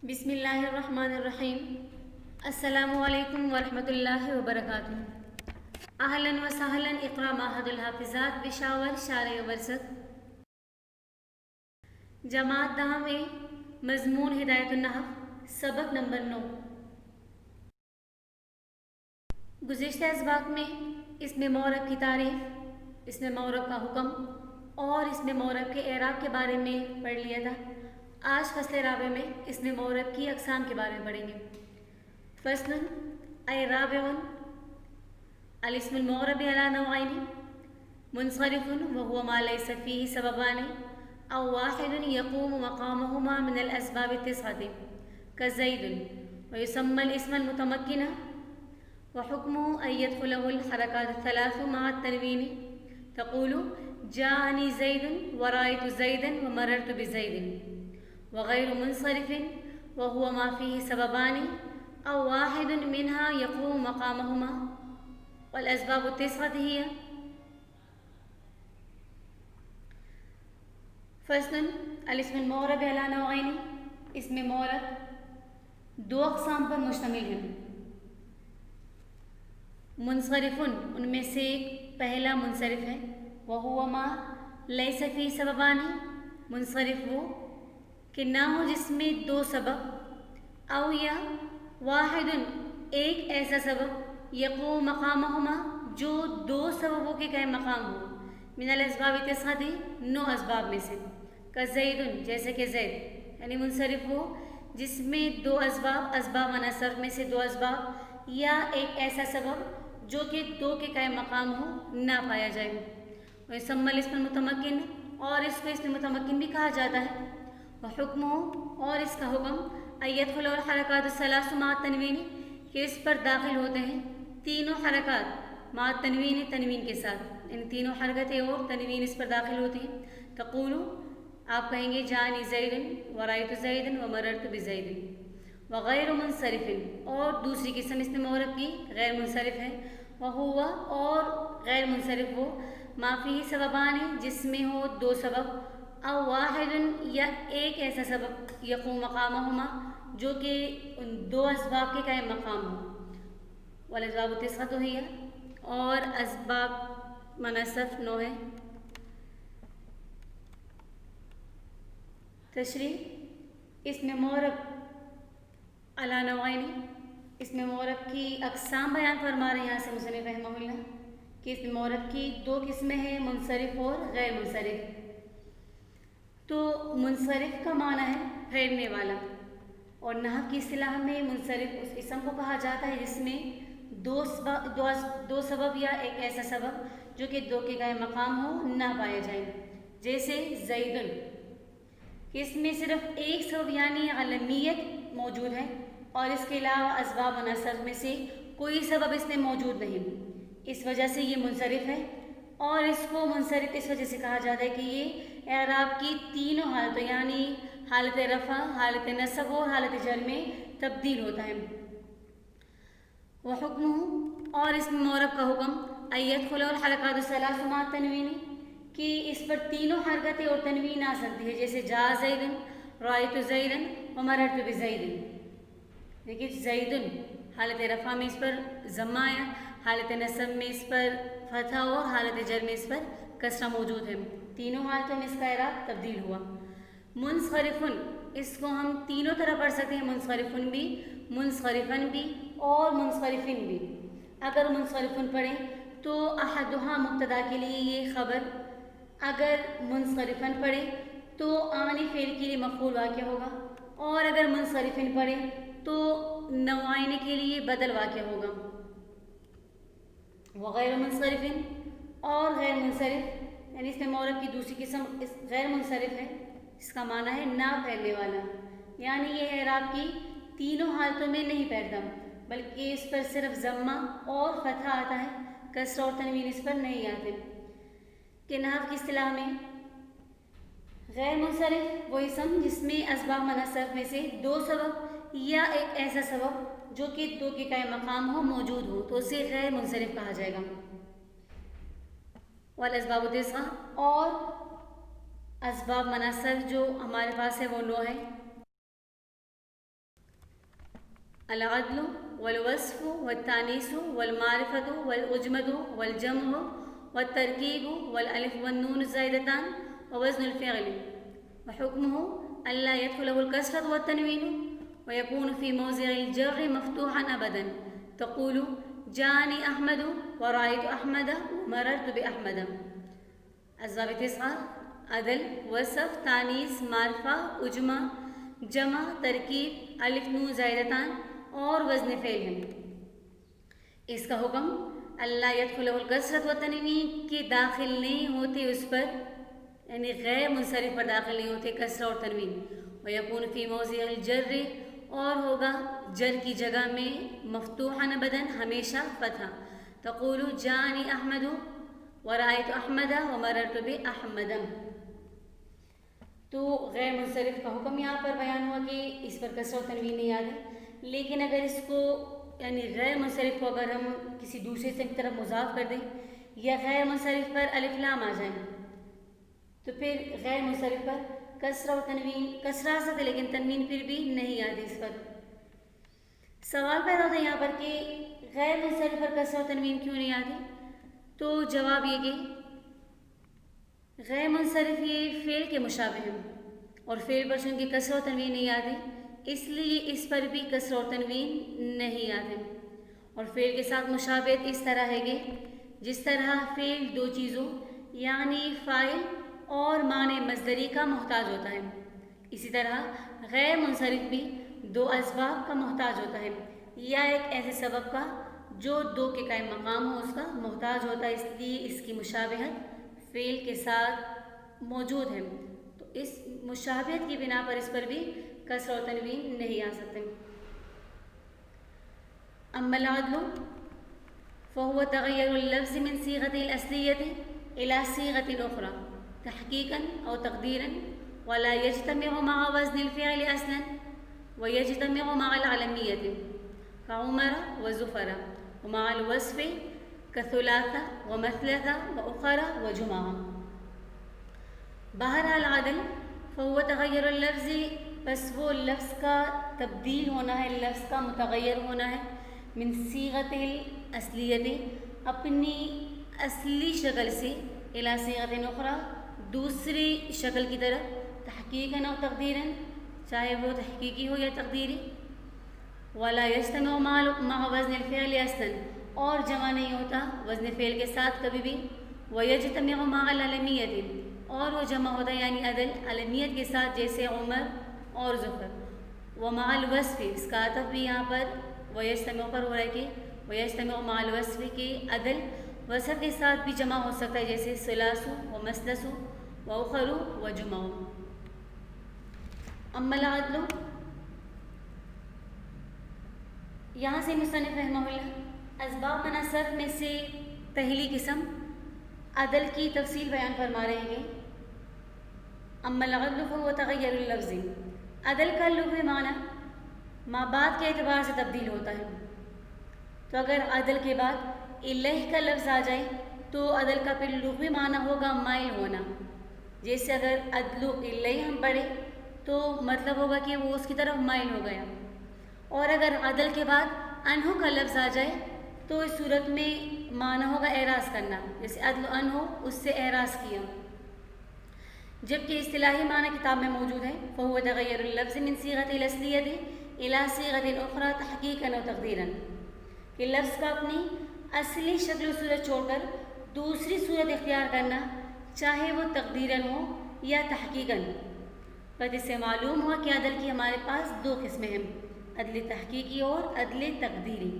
بسم اللہ الرحمن الرحیم۔ السلام علیکم ورحمۃ اللہ وبرکاتہ۔ اہلاً و سہلاً اقرا معہد الحافظات بشاور شارع ورثت جماعت دہویں مضمون ہدایت النحو سبق نمبر 9۔ گزشتہ اسباق میں اسم معرب کی تعریف، اسم معرب کا حکم اور اسم معرب کے اعراب کے بارے میں پڑھ لیا تھا۔ آج فصل رابع میں اسم معرب کی اقسام کے بارے میں پڑھیں گے۔ فصل رابع الاسم المعرب علی نوعین منصرف وهو ما ليس فيه سببان او واحد يقوم مقامهما من الاسباب التسعة كزيد، ويسمى الاسم المتمكن وحكمه ان يدخله الحركات الثلاث مع التنوين، تقول جاءني زيد ورأيت زيدا ومررت بزيد. وغير منصرف وهو ما فيه سببان او واحد منها يقوم مقامهما، والاسباب التسعة هي: فصل الاسم المعرب علی نوعین، اسم معرب دو اقسام پر مشتمل ہے۔ منصرف ان میں سے ایک پہلا منصرف ہے، وہو ما لیس فی سببان، منصرف وہ کہ نہ ہو جس میں دو سبب، او یا واحد ایک ایسا سبب، یقوم مقامہما جو دو سببوں کے قائم مقام ہو، من الاسباب التسعۃ 9 اسباب میں سے، کزید جیسے کہ زید، یعنی منصرف وہ جس میں دو اسباب منصرف میں سے دو اسباب یا ایک ایسا سبب جو کہ دو کے قائم مقام ہو نہ پایا جائے۔ ویسمى الاسم المتمکن، اور اس کو اسم متمکن بھی کہا جاتا ہے۔ وحکمہ، اور اس کا حکم ان يدخل الحرکات الثلاث مع التنوین، کہ اس پر داخل ہوتے ہیں تینوں حرکات مع التنوین، تنوین کے ساتھ، ان تینوں حرکتیں اور تنوین اس پر داخل ہوتی ہیں۔ تقول آپ کہیں گے جانی زید ورأیت زید ومررت بزید۔ وغیر منصرف، اور دوسری قسم اسم معرب کی غیر منصرف ہے، وہو اور غیر منصرف وہ ما فیہ سببان جس میں ہو دو سبب، او واحد یا ایک ایسا سبب، یقوم مقامہما جو کہ ان دو اسباب کے قائم مقام ہو، والاسباب التسعۃ ہی، اور اسباب منصرف 9 ہے۔ تشریح اسم معرب علی نوعین، اسم معرب کی اقسام بیان فرما رہے ہیں یہاں سے مصنف رحمہ اللہ کہ اسم معرب کی دو قسمیں ہیں، منصرف اور غیر منصرف۔ تو منصرف کا معنی ہے پھیرنے والا، اور نحو کی اصطلاح میں منصرف اس اسم کو کہا جاتا ہے جس میں دو سبب یا ایک ایسا سبب جو کہ دو کے قائم مقام ہو نہ پایا جائے، جیسے زیدن، کہ اس میں صرف ایک سبب یعنی علمیت موجود ہے اور اس کے علاوہ اسباب منصرف میں سے کوئی سبب اس میں موجود نہیں، اس وجہ سے یہ منصرف ہے۔ اور اس کو منصرف اس وجہ سے کہا جاتا ہے کہ یہ اعراب کی تینوں حالتوں یعنی حالت رفع، حالت نصب اور حالت جر میں تبدیل ہوتا ہے۔ وحکمہ، اور اسم معرب کا حکم ان يدخل الحرکات الثلاث مع التنوین، کہ اس پر تینوں حرکتیں اور تنوین آ سکتی ہے، جیسے جا زیدن، رأیت زیدن ومررت بزیدن۔ دیکھیے زیدن حالت رفع میں اس پر ضمہ آیا، حالت نصب میں اس پر فتحہ اور حالت جر میں اس پر کسرہ موجود ہے، تینوں حالتوں میں اس کا اعراب تبدیل ہوا۔ منصرفن، اس کو ہم تینوں طرح پڑھ سکتے ہیں، منصرفن بھی، منصرفن بھی اور منصرفن بھی۔ اگر منصرفن پڑھیں تو احدھا مبتدا کے لیے یہ خبر، اگر منصرفن پڑھیں تو آنی فعل کے لیے مفعول واقع ہوگا، اور اگر منصرفن پڑھیں تو نوعین کے لیے بدل واقع ہوگا۔ وغیر منصرفن، اور غیر منصرف، یعنی اس میں معرب کی دوسری قسم غیر منصرف ہے، اس کا معنی ہے نہ پھیلنے والا، یعنی یہ اعراب کی تینوں حالتوں میں نہیں پھیلتا بلکہ اس پر صرف ضمہ اور فتحہ آتا ہے، کسرہ اور تنوین اس پر نہیں آتے۔ کہ نحو کی اصطلاح میں غیر منصرف وہ اسم جس میں اسباب منصرف میں سے دو سبب یا ایک ایسا سبب جو کہ دو کے قائم مقام ہو موجود ہو تو اسے غیر منصرف کہا جائے گا۔ والاسباب التسعہ، اور اسباب منصرف جو ہمارے پاس ہے وہ 9 ہے۔ العدل والوصف والتانيث والمعرفة والأجمة والجمع والتركيب والألف والنون الزائدتان ووزن الفعل، وحكمه ألا يدخله الكسرة والتنوين ويكون في موضع الجر مفتوحا أبدا. تقول جاءني أحمد ورأيت أحمد ومررت بأحمد. أسباب 9: عدل، وصف، تانیث، معرفہ، اجمہ، جمع، ترکیب، الف نون زائدتان اور وزن فعل ہیں۔ اس کا حکم اللہ یدخلہ الکسرۃ والتنوین کہ داخل نہیں ہوتے اس پر، یعنی غیر منصرف پر داخل نہیں ہوتے کسرہ اور تنوین۔ ویکون فی موضع الجر اور ہوگا جر کی جگہ میں مفتوحا ابدا ہمیشہ فتح۔ تقول جاءنی احمد ورأیت احمد ومررت بأحمد۔ تو غیر منصرف کا حکم یہاں پر بیان ہوا کہ اس پر کسرہ و تنوین نہیں یاد ہے، لیکن اگر اس کو یعنی غیر منصرف کو اگر ہم کسی دوسرے سے کی طرف مضاف کر دیں یا غیر منصرف پر الف لام آ جائیں تو پھر غیر منصرف پر کسرہ و تنوین، کسرہ آ سکتا لیکن تنوین پھر بھی نہیں آتی اس پر۔ سوال پیدا ہوتا ہے یہاں پر کہ غیر منصرف پر کسرہ و تنوین کیوں نہیں آتی؟ تو جواب یہ کہ غیر منصرف یہ فعل کے مشابہ ہیں اور فعل پر چونکہ کسرہ و تنوین نہیں آتے اس لیے اس پر بھی کسرہ و تنوین نہیں آتے، اور فعل کے ساتھ مشابہت اس طرح ہے کہ جس طرح فعل دو چیزوں یعنی فاعل اور معنی مصدری کا محتاج ہوتا ہے، اسی طرح غیر منصرف بھی دو اسباب کا محتاج ہوتا ہے یا ایک ایسے سبب کا جو دو کے قائم مقام ہو اس کا محتاج ہوتا ہے، اس لیے اس کی مشابہت فعل کے ساتھ موجود ہے، تو اس مشابہت کی بنا پر اس پر بھی کسرہ و تنوین نہیں آ سکتے۔ اما العدل فهو تغیر اللفظ من صيغة الأصلية إلى صيغة أخرى تحقيقا أو تقديرا ولا يجتمع مع وزن الفعل أصلا ويجتمع مع العلمية كعمر وزفر ومع الوصف كثلاثة ومثلثة وأخرى وجمعة۔ بہرحال عدل فهو تغیر اللفظ، بس وہ لفظ کا تبدیل ہونا ہے، لفظ کا متغیر ہونا ہے، من صیغۃ الاصلیۃ اپنی اصلی شکل سے، الی صیغۃ اخری دوسری شکل کی طرف، تحقیقاً و تقدیراً چاہے وہ تحقیقی ہو یا تقدیری، ولا یجتمع مع وزن الفعل اصلا اور جمع نہیں ہوتا وزن فعل کے ساتھ کبھی بھی، ویجتمع مع العلمیۃ اور وہ جمع ہوتا ہے یعنی عدل علمیت کے ساتھ جیسے عمر اور ظفر، ومع الوصف اس کا عطف بھی یہاں پر ویجتمع پر ہو رہا ہے کہ ویجتمع مع الوصف کے عدل وصف کے ساتھ بھی جمع ہو سکتا ہے جیسے ثلاث و مثلث و اخر و جمع۔ اما العدل، یہاں سے مصنف رحمہ اللہ اسباب منع صرف میں سے پہلی قسم عدل کی تفصیل بیان فرما رہے ہیں۔ اما العدل فهو تغیر اللفظ، عدل کا لغوی معنی ما بعد کے اعتبار سے تبدیل ہوتا ہے، تو اگر عدل کے بعد الہ کا لفظ آ جائے تو عدل کا پھر لغوی معنی ہوگا مائل ہونا، جیسے اگر عدل الہ ہم پڑھیں تو مطلب ہوگا کہ وہ اس کی طرف مائل ہو گیا، اور اگر عدل کے بعد انہو کا لفظ آ جائے تو اس صورت میں معنی ہوگا اعراض کرنا، جیسے عدل انہو اس سے اعراض کیا، جبکہ اصطلاحی معنی کتاب میں موجود ہے فهو تغیر اللفظ من صیغۃ الاصلیۃ الی صیغۃ اخری تحقیقا و تقدیرا، کہ لفظ کا اپنی اصلی شکل و صورت چھوڑ کر دوسری صورت اختیار کرنا چاہے وہ تقدیراً ہو یا تحقیقاً۔ پس اس سے معلوم ہوا کہ عدل کی ہمارے پاس دو قسمیں ہیں، عدل تحقیقی اور عدل تقدیری۔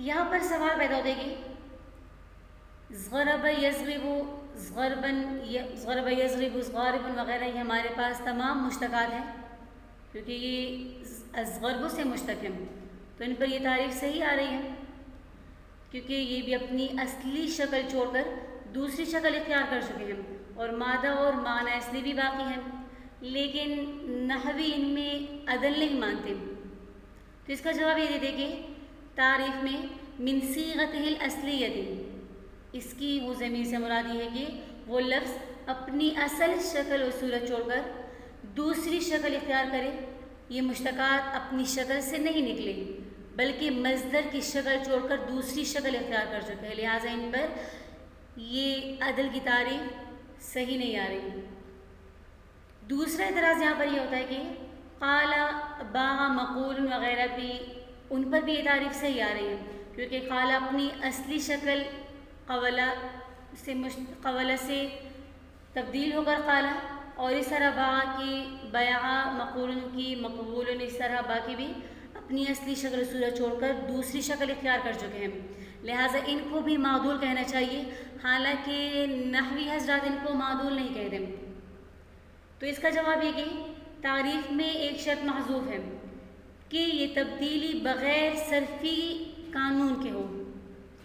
یہاں پر سوال پیدا ہوتے کہ ضرب یضرب، ضرب یضرب، ضارب وغیرہ یہ ہمارے پاس تمام مشتقات ہیں کیونکہ یہ ضرب سے مشتق ہیں، تو ان پر یہ تعریف صحیح آ رہی ہے کیونکہ یہ بھی اپنی اصلی شکل چھوڑ کر دوسری شکل اختیار کر چکے ہیں اور مادہ اور معنی اصلی بھی باقی ہیں، لیکن نحوی ان میں عدل نہیں مانتے، تو اس کا جواب یہ دیتے کہ تعریف میں من صیغۃ الاصلیۃ اس کی وہ ضمیر سے مراد یہ ہے کہ وہ لفظ اپنی اصل شکل و صورت چھوڑ کر دوسری شکل اختیار کرے یہ مشتقات اپنی شکل سے نہیں نکلے بلکہ مصدر کی شکل چھوڑ کر دوسری شکل اختیار کر چکے ہیں، لہٰذا ان پر یہ عدل کی تعریف صحیح نہیں آ رہی۔ دوسرا اعتراض یہاں پر یہ ہوتا ہے کہ قال باغ مقول وغیرہ بھی ان پر بھی یہ تعریف صحیح آ رہی ہے، کیونکہ قال اپنی اصلی شکل قولہ سے تبدیل ہو کر قال، اور اس طرح باغ کی بیع مقول کی مقبول، اس طرح باقی بھی اپنی اصلی شکل صورت چھوڑ کر دوسری شکل اختیار کر چکے ہیں، لہٰذا ان کو بھی معدول کہنا چاہیے، حالانکہ نحوی حضرات ان کو معدول نہیں کہتے۔ تو اس کا جواب یہ کہ تعریف میں ایک شرط محذوف ہے کہ یہ تبدیلی بغیر صرفی قانون کے ہو۔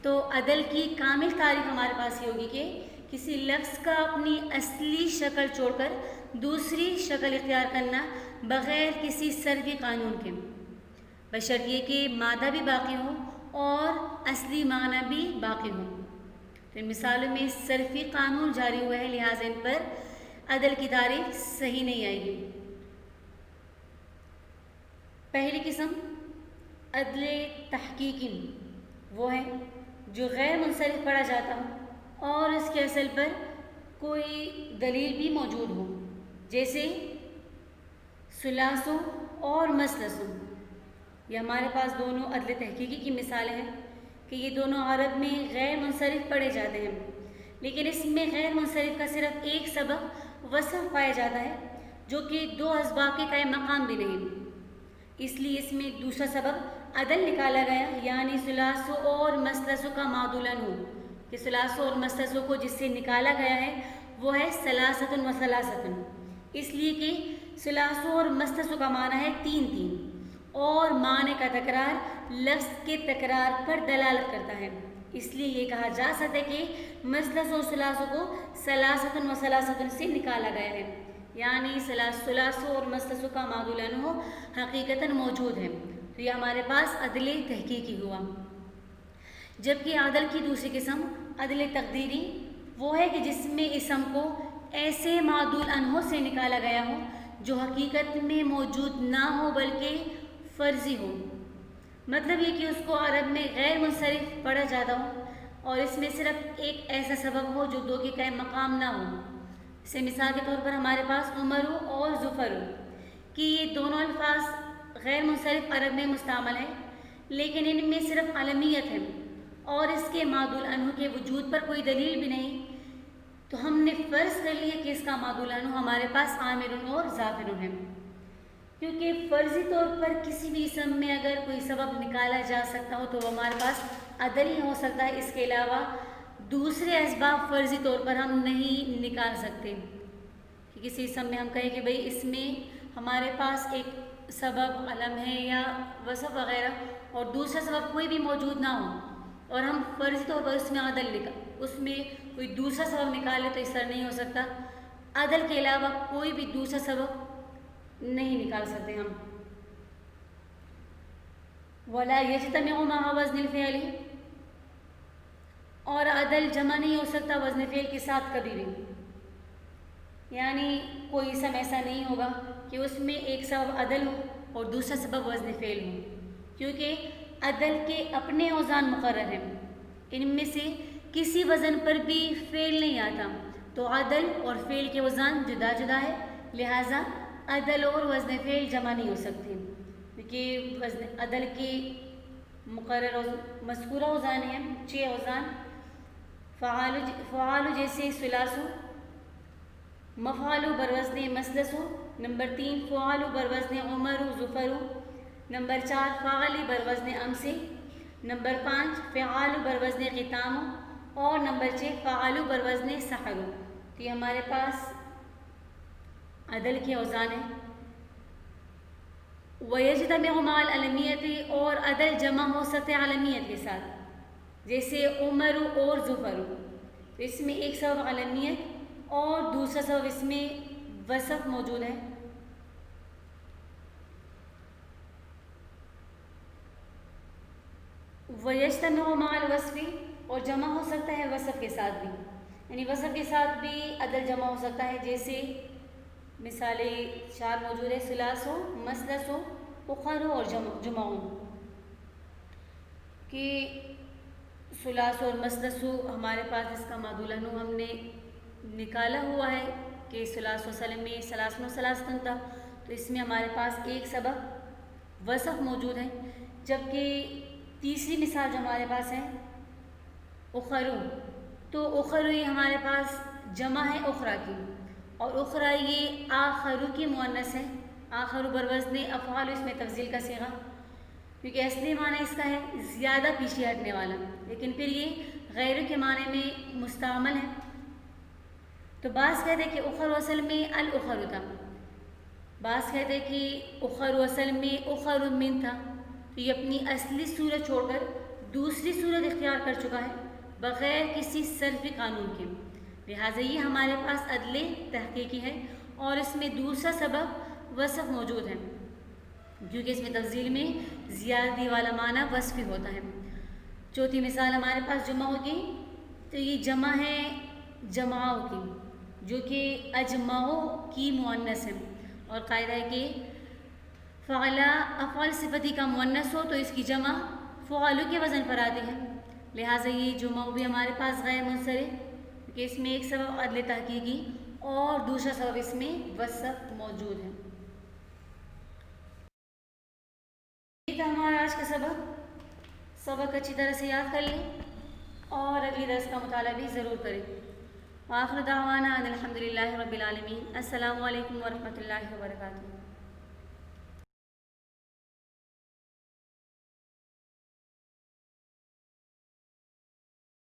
تو عدل کی کامل تعریف ہمارے پاس یہ ہوگی کہ کسی لفظ کا اپنی اصلی شکل چھوڑ کر دوسری شکل اختیار کرنا بغیر کسی صرفی قانون کے، بشرط یہ کہ مادہ بھی باقی ہو اور اصلی معنی بھی باقی ہو۔ تو ان مثالوں میں صرفی قانون جاری ہوا ہے، لہٰذا ان پر عدل کی تعریف صحیح نہیں آئے گی۔ پہلی قسم عدل تحقیقی وہ ہے جو غیر منصرف پڑھا جاتا ہو اور اس کے اصل پر کوئی دلیل بھی موجود ہو، جیسے ثلاثو اور مثلثو۔ یہ ہمارے پاس دونوں عدل تحقیقی کی مثالیں ہیں کہ یہ دونوں عرب میں غیر منصرف پڑھے جاتے ہیں، لیکن اس میں غیر منصرف کا صرف ایک سبب وصف پایا جاتا ہے جو کہ دو اسباب کے قائم مقام بھی نہیں، اس لیے اس میں دوسرا سبب عدل نکالا گیا، یعنی ثلاثو اور مثلثو کا معدولاً ہو، کہ ثلاثو اور مثلثو کو جس سے نکالا گیا ہے وہ ہے ثلاثۃ و ثلاثۃ، اس لیے کہ ثلاثو اور مثلثو کا معنی ہے تین تین، اور معنی کا تکرار لفظ کے تکرار پر دلالت کرتا ہے، اس لیے یہ کہا جا سکتا ہے کہ مثلث اور ثلاثو کو ثلاثۃ و ثلاثۃ سے نکالا گیا ہے، یعنی ثلاثو اور مثلثو کا معدولاً ہو حقیقتاً موجود ہے۔ تو یہ ہمارے پاس عدل تحقیقی ہوا۔ جبکہ عدل کی دوسری قسم عدل تقدیری وہ ہے کہ جس میں اسم کو ایسے معدول انہوں سے نکالا گیا ہو جو حقیقت میں موجود نہ ہو بلکہ فرضی ہو، مطلب یہ کہ اس کو عرب میں غیر منصرف پڑھا جاتا ہو اور اس میں صرف ایک ایسا سبب ہو جو دو کے قائم مقام نہ ہو۔ اسے مثال کے طور پر ہمارے پاس عمرو اور ظفرو کہ یہ دونوں الفاظ غیر منصرف عرب میں مستعمل ہیں، لیکن ان میں صرف علمیت ہے اور اس کے معدول انہو کے وجود پر کوئی دلیل بھی نہیں، تو ہم نے فرض کر لیا کہ اس کا معدول انہو ہمارے پاس عامر اور ظافر ہے، کیونکہ فرضی طور پر کسی بھی اسم میں اگر کوئی سبب نکالا جا سکتا ہو تو وہ ہمارے پاس عدل ہی ہو سکتا ہے، اس کے علاوہ دوسرے اسباب فرضی طور پر ہم نہیں نکال سکتے، کہ کسی اسم میں ہم کہیں کہ بھئی اس میں ہمارے پاس ایک سبب علم ہے یا وصف وغیرہ اور دوسرا سبب کوئی بھی موجود نہ ہو اور ہم فرضی طور پر اس میں کوئی دوسرا سبب نکالے تو اس طرح نہیں ہو سکتا، عدل کے علاوہ کوئی بھی دوسرا سبب نہیں نکال سکتے ہم۔ ولا یجتمع مع وزن الفعل، اور عدل جمع نہیں ہو سکتا وزن فعل کے ساتھ کبھی بھی، یعنی کوئی اسم ایسا نہیں ہوگا کہ اس میں ایک سبب عدل ہو اور دوسرا سبب وزن فعل ہو، کیونکہ عدل کے اپنے اوزان مقرر ہیں، ان میں سے کسی وزن پر بھی فعل نہیں آتا، تو عدل اور فعل کے اوزان جدا جدا ہے، لہٰذا عدل اور وزن فعل جمع نہیں ہو سکتے، کیونکہ عدل کے مقرر مذکورہ اوزان ہیں 6 اوزان، فعال جیسے ثلاثو، مفعال بروزن مثلث، نمبر 3 فعال بروزن عمر ظفر، نمبر 4 فاعل بروزن امس، نمبر 5 فعال بروزن قتام، اور نمبر 6 فعال بروزن سحر۔ تو یہ ہمارے پاس عدل کے اوزان ہیں۔ وَيَجْتَمِعُ مَعَ الْعَلَمِيَّةِ، اور عدل جمع ہو سکتے ہیں علمیت کے ساتھ، جیسے عمر اور ظفر، تو اس میں ایک سبب علمیت اور دوسرا سبب اس میں وصف موجود ہے۔ وَيَجْتَمِعُ مَعَ الْوَصْفِ، اور جمع ہو سکتا ہے وصف کے ساتھ بھی، یعنی وصف کے ساتھ بھی عدل جمع ہو سکتا ہے، جیسے مثالیں 4 موجود ہے، ثلاثو، مثلثو، اخرو اور جمعو، کہ ثلاث اور مثلث ہمارے پاس اس کا معدولہ ہم نے نکالا ہوا ہے کہ ثلاث وسلم میں ثلاثن و ثلاثتن تھا، تو اس میں ہمارے پاس ایک سبب وصف موجود ہے، جبکہ تیسری مثال جو ہمارے پاس ہے اخرو، تو اخرو یہ ہمارے پاس جمع ہے اخرا کی، اور اخرا یہ آخرو کی مؤنث ہے، آخرو بروزن افعال، اس میں تفضیل کا صیغہ، کیونکہ اصلی معنی اس کا ہے زیادہ پیچھے ہٹنے والا، لیکن پھر یہ غیر کے معنی میں مستعمل ہے۔ تو بعض کہتے ہیں کہ اخر اصل میں الاخر تھا، بعض کہتے ہیں کہ اخر اصل میں اخر من تھا، تو یہ اپنی اصلی صورت چھوڑ کر دوسری صورت اختیار کر چکا ہے بغیر کسی صرفی قانون کے، لہٰذا یہ ہمارے پاس عدل تحقیقی ہے، اور اس میں دوسرا سبب وصف موجود ہے، کیونکہ اس میں تفضیل میں زیادتی والا معنی وصفی ہوتا ہے۔ چوتھی مثال ہمارے پاس جمع ہوگی، تو یہ جمع ہے جماعوں کی، جو کہ اجمعوں کی مؤنث ہے، اور قاعدہ ہے کہ فعلا افعال صفتی کا مؤنث ہو تو اس کی جمع فعلو کے وزن پر آتی ہے، لہٰذا یہ جمع بھی ہمارے پاس غیر منصرف، کہ اس میں ایک سبب عدل تحقیقی اور دوسرا سبب اس میں وصف موجود ہے۔ یہ تھا ہمارا آج کا سبق اچھی طرح سے یاد کر لیں اور اگلی درس کا مطالعہ بھی ضرور کریں۔ وآخر دعوانا ان الحمد للہ رب العالمین۔ السلام علیکم ورحمۃ اللہ وبرکاتہ۔